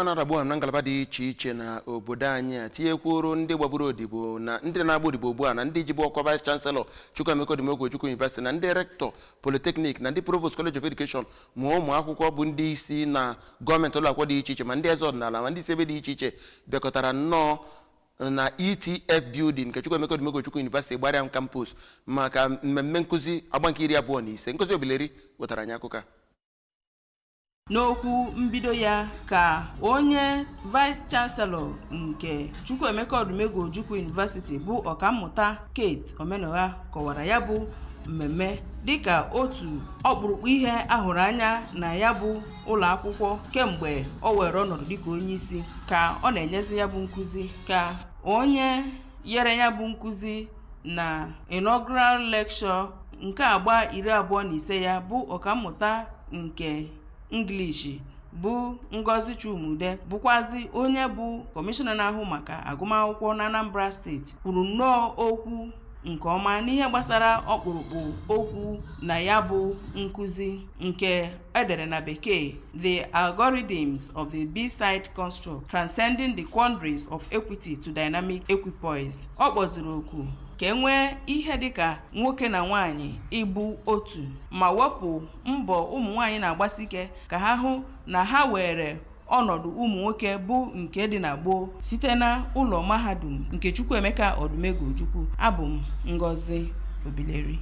na-aragbu na ngalaba dị iche iche na obodo anyị a tinyekwuru ndị gbagburu odibo na ndị na-agba odibo ugbu a na ndị jibu ọkwa vice chancellor Chukwuemeka Odumegwu University na ndị rector polytechnic na ndị provost college of education ma ụmụ akwụkwọ bụ ndị isi na gọọmenti ụlọ akwụkwọ dị iche iche ma ndị eze ọdịnala ma ndị isi ebe dị iche iche bịakọtara nnọọ na ETF building nke Chukwuemeka Odumegwu University Gbariam campus maka mmemme nkụzi agba nke 25 nkụzi obileri wetara anyị akụkọ. N'okwu mbido ya ka onye vice chancellor nke Chukwuemeka Odumegwu University bụ ọkammụta Kate Omenugha kọwara ya bụ mmemme dịka otu ọkpụrụkpụ ihe ahụrụ anya na ya bụ ụlọ akwụkwọ kemgbe o were ọnọdụ dịka onye isi ka ọ na-enyezi ya bụ nkụzi ka onye yere ya bụ nkụzi na inaugural lecture nke agba 25 ya bụ ọkammụta nke English bụ Ngozi Chumude bụkwazi onye bụ kọmishọna na-ahụ maka agụmakwụkwọ na Anambra steeti kwuru nnọọ okwu nke ọma n'ihe gbasara ọkpụrụkpụ okwu na ya bụ nkụzi nke edere na bekee The Algorithms of the B-Side Construct Transcending the Quandaries of Equity to Dynamic Equipoise. Ọ kpọziri okwu ka enwee ihe dịka nwoke na nwaanyị ịbụ otu ma wepụ mbọ ụmụ nwaanyị na-agbasi ike ka ha hụ na ha were ọnọdụ ụmụ nwoke bụ nke dị na gboo site na ụlọ mahadum nke Chukwuemeka Odumegwu. Abụ m Ngozi Obileri.